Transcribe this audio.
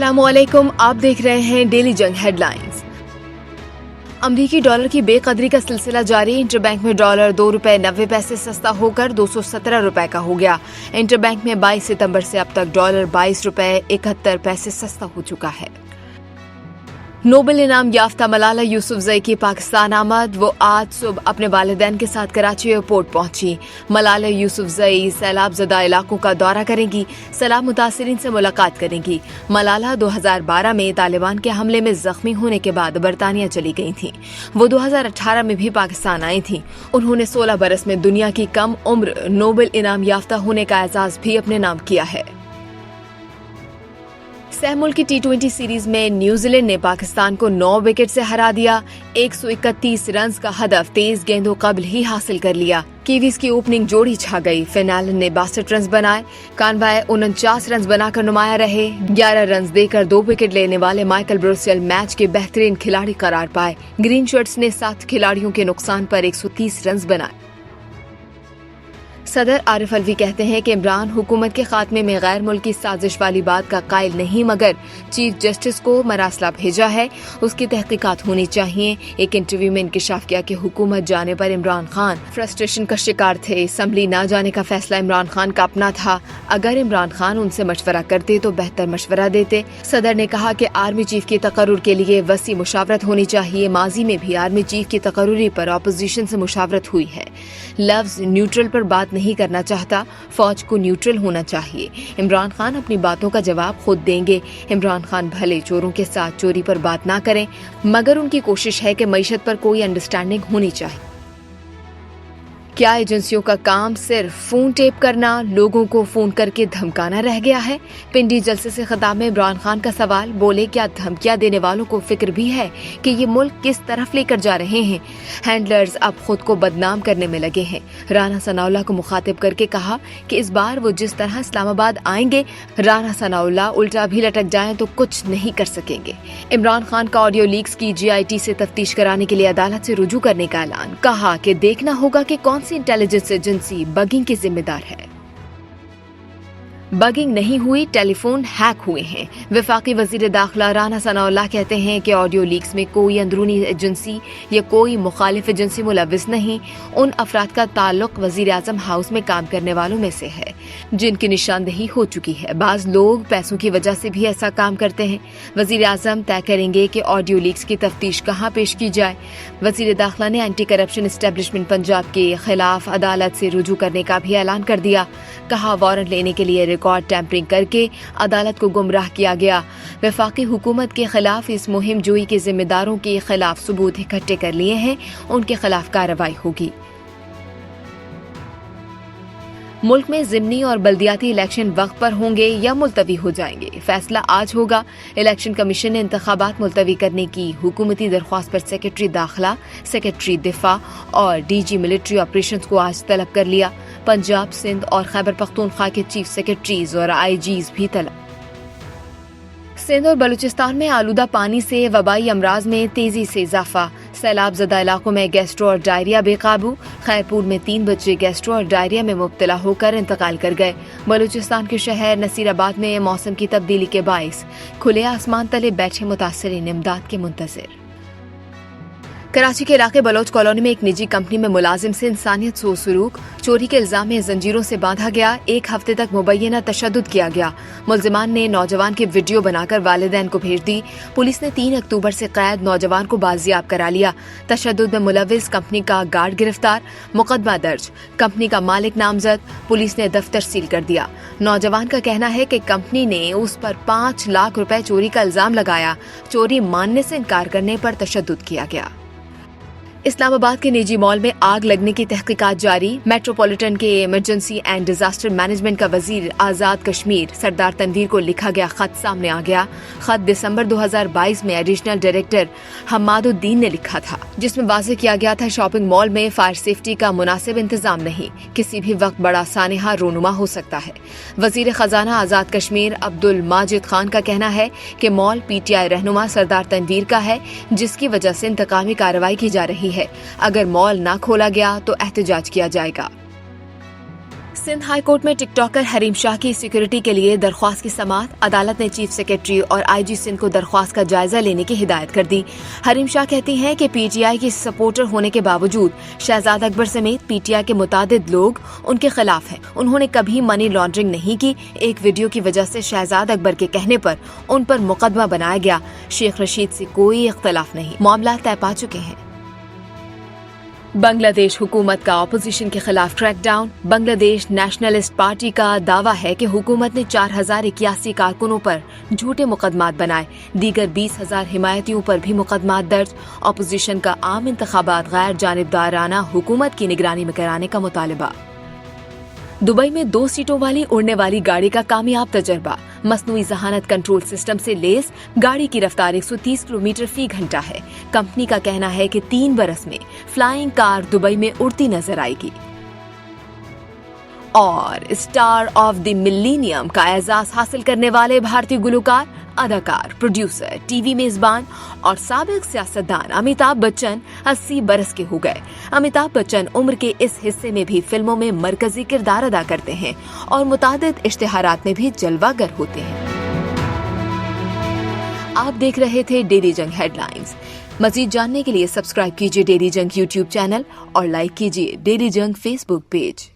अस्सलामुअलैकुम, आप देख रहे हैं डेली जंग हेडलाइंस। अमरीकी डॉलर की बेकदरी का सिलसिला जारी। इंटरबैंक में डॉलर 2 रुपए 90 पैसे सस्ता होकर 217 रुपए का हो गया। इंटरबैंक में 22 सितंबर से अब तक डॉलर 22 रुपए 71 पैसे सस्ता हो चुका है। नोबेल इनाम याफ्ता मलाला यूसुफजई की पाकिस्तान आमद। वो आज सुबह अपने वालिदैन के साथ कराची एयरपोर्ट पहुंची। मलाला यूसुफजई सैलाब ज़दा इलाकों का दौरा करेंगी, सैलाब मुतासिरीन से मुलाकात करेंगी। मलाला 2012 में तालिबान के हमले में जख्मी होने के बाद बरतानिया चली गई थीं। वो 2018 में भी पाकिस्तान आई थीं। उन्होंने 16 बरस में दुनिया की कम उम्र नोबेल इनाम याफ्ता होने का एजाज भी अपने नाम किया है। सह मुल्की T20 सीरीज में न्यूजीलैंड ने पाकिस्तान को 9 विकेट से हरा दिया। 131 रन का हदफ तेज गेंदों कबल ही हासिल कर लिया। कीवीज की ओपनिंग जोड़ी छा गई। फिनालन ने 62 रन बनाए। कानवाए 49 रन बनाकर नुमाया रहे। 11 रन देकर 2 विकेट लेने वाले माइकल ब्रुसेल मैच के बेहतरीन खिलाड़ी करार पाए। ग्रीन शर्ट्स ने 7 खिलाड़ियों के नुकसान पर 130 रन बनाए। सदर आरिफ अलवी कहते हैं कि इमरान हुकूमत के खात्मे में गैर मुल्की साजिश वाली बात का कायल नहीं, मगर चीफ जस्टिस को मरासला भेजा है, उसकी तहकीकात होनी चाहिए। एक इंटरव्यू में इंकशाफ किया कि हुकूमत जाने पर इमरान खान फ्रस्ट्रेशन का शिकार थे। असम्बली ना जाने का फैसला इमरान खान का अपना था। अगर इमरान खान उनसे मशवरा करते तो बेहतर मशवरा देते। सदर ने कहा कि आर्मी चीफ की तकर्रुर के लिए वसी मुशावरत होनी चाहिए। माजी में भी आर्मी चीफ की तकर्रुरी पर अपोजिशन से मुशावरत हुई है। लफ्ज न्यूट्रल पर बात नहीं करना चाहता, फौज को न्यूट्रल होना चाहिए। इमरान खान अपनी बातों का जवाब खुद देंगे। इमरान खान भले चोरों के साथ चोरी पर बात ना करें, मगर उनकी कोशिश है कि मईशत पर कोई अंडरस्टैंडिंग होनी चाहिए। क्या एजेंसियों का काम सिर्फ फोन टेप करना, लोगों को फोन करके धमकाना रह गया है? पिंडी जलसे से खिताब में इमरान खान का सवाल। बोले, क्या धमकियां देने वालों को फिक्र भी है कि ये मुल्क किस तरफ लेकर जा रहे हैं? हैंडलर्स अब खुद को बदनाम करने में लगे हैं। राना सनाउल्लाह को मुखातिब करके कहा कि इस बार वो जिस तरह इस्लामाबाद आएंगे, राना सनाउल्लाह उल्टा भी लटक जाएं तो कुछ नहीं कर सकेंगे। इमरान खान का ऑडियो लीक्स की GIT से तफ्तीश कराने के लिए अदालत से रुजू करने का ऐलान। कहा कि देखना होगा कि कौन सी इंटेलिजेंस एजेंसी बगिंग की जिम्मेदार है। बगिंग नहीं हुई, टेलीफोन हैक हुए हैं। वफाकी वजीर दाखिला राना सनाउल्लाह कहते हैं कि ऑडियो लीक्स में कोई अंदरूनी एजेंसी या कोई मुखालिफ एजेंसी मुलविस नहीं। उन अफराद का ताल्लुक वजीर आजम हाउस में काम करने वालों में से है जिनकी निशानदेही हो चुकी है। बाज लोग पैसों की वजह से भी ऐसा काम करते हैं। वजीर आजम तय करेंगे कि ऑडियो लीक्स की तफ्तीश कहाँ पेश की जाए। वजीर दाखिला ने एंटी करप्शन एस्टेब्लिशमेंट पंजाब के खिलाफ अदालत से रुजू करने का भी ऐलान कर दिया। कहा, वारंट लेने के लिए रिकॉर्ड टैंपरिंग करके अदालत को गुमराह किया गया। वफाकी हुकूमत के खिलाफ इस मुहिम जोई के जिम्मेदारों के खिलाफ सबूत इकट्ठे कर लिए हैं, उनके खिलाफ कार्रवाई होगी। मुल्क में ज़िमनी और बल्दियाती इलेक्शन वक्त पर होंगे या मुलतवी हो जाएंगे, फैसला आज होगा। इलेक्शन कमीशन ने इंतखाबात मुलतवी करने की हुकूमती दरख्वास्त पर सेक्रेटरी दाखिला, सेक्रेटरी दिफा और DG मिलिट्री ऑपरेशंस को आज तलब कर लिया। पंजाब, सिंध और खैबर पख्तूनख्वा के चीफ सेक्रेटरीज और IGs भी तलब। सिंध और बलूचिस्तान में आलूदा पानी से वबाई अमराज में तेजी से इजाफा। सैलाब ज़दा इलाकों में गैस्ट्रो और डायरिया बेकाबू। खैरपुर में 3 बच्चे गैस्ट्रो और डायरिया में मुब्तला होकर इंतकाल कर गए। बलूचिस्तान के शहर नसीराबाद में मौसम की तब्दीली के बाइस खुले आसमान तले बैठे मुतासरीन इमदाद के मुंतज़िर। कराची के इलाके बलोच कॉलोनी में एक निजी कंपनी में मुलाजिम से इंसानियत सो सलूक, चोरी के इल्जाम में जंजीरों से बांधा गया। 1 हफ्ते तक मुबैना तशद्दुद किया गया। मुलजिमान ने नौजवान की वीडियो बनाकर वालिदैन को भेज दी। पुलिस ने 3 अक्टूबर से कैद नौजवान को बाजियाब करा लिया। तशद्दुद में मुलविस कंपनी का गार्ड गिरफ्तार, मुकदमा दर्ज। कंपनी का मालिक नामजद। पुलिस ने दफ्तर सील कर दिया। नौजवान का कहना है कि कंपनी ने उस पर 5 लाख रुपए चोरी का इल्जाम लगाया। चोरी मानने से इनकार करने पर तशद्दुद किया गया। इस्लामाबाद के निजी मॉल में आग लगने की तहकीकात जारी। मेट्रोपॉलिटन के इमरजेंसी एंड डिजास्टर मैनेजमेंट का वजीर आजाद कश्मीर सरदार तनवीर को लिखा गया खत सामने आ गया। खत दिसंबर 2022 में एडिशनल डायरेक्टर हम्मादुद्दीन ने लिखा था, जिसमें वाज़ेह किया गया था शॉपिंग मॉल में फायर सेफ्टी का मुनासिब इंतजाम नहीं, किसी भी वक्त बड़ा सानहा रोनुमा हो सकता है। वजीर खजाना आजाद कश्मीर अब्दुल माजिद खान का कहना है कि मॉल PTI रहनुमा सरदार तनवीर का है, जिसकी वजह से इंतकामी कार्रवाई की जा रही है। अगर मॉल ना खोला गया तो एहतजाज किया जाएगा। सिंध हाई कोर्ट में टिकटॉकर हरीम शाह की सिक्योरिटी के लिए दरख्वास्त की समाअत। अदालत ने चीफ सेक्रेटरी और आईजी सिंध को दरख्वास्त का जायजा लेने की हिदायत कर दी। हरीम शाह कहती हैं कि पीटीआई की सपोर्टर होने के बावजूद शहजाद अकबर समेत पीटीआई के मुतादिद लोग उनके खिलाफ हैं। उन्होंने कभी मनी लॉन्ड्रिंग नहीं की। एक वीडियो की वजह से शहजाद अकबर के कहने पर उन पर मुकदमा बनाया गया। शेख रशीद से कोई इख्तलाफ नहीं, मामला तय पा चुके हैं। बांग्लादेश हुकूमत का अपोजिशन के खिलाफ क्रैकडाउन। बांग्लादेश नेशनलिस्ट पार्टी का दावा है कि हुकूमत ने 4081 कारकुनों पर झूठे मुकदमात बनाए। दीगर 20,000 हिमायतियों पर भी मुकदमात दर्ज। अपोजिशन का आम इंतखाबात गैर जानिबदाराना हुकूमत की निगरानी में कराने का मुतालबा। दुबई में 2 सीटों वाली उड़ने वाली गाड़ी का कामयाब तजर्बा। मसनूई जहानत कंट्रोल सिस्टम से लैस गाड़ी की रफ्तार 130 किलोमीटर फी घंटा है। कंपनी का कहना है कि 3 बरस में फ्लाइंग कार दुबई में उड़ती नजर आएगी। और स्टार ऑफ द मिलेनियम का एजाज हासिल करने वाले भारतीय गुलकार, अदाकार, प्रोड्यूसर, टीवी मेजबान और साबिक सियासतदान अमिताभ बच्चन 80 बरस के हो गए। अमिताभ बच्चन उम्र के इस हिस्से में भी फिल्मों में मरकजी किरदार अदा करते हैं और मुतादिद इश्तिहारात में भी जलवागर होते हैं। आप देख रहे थे डेली जंग हेडलाइंस। मजीद जानने के लिए सब्सक्राइब कीजिए डेली जंग यूट्यूब चैनल और लाइक कीजिए डेली जंग फेसबुक पेज।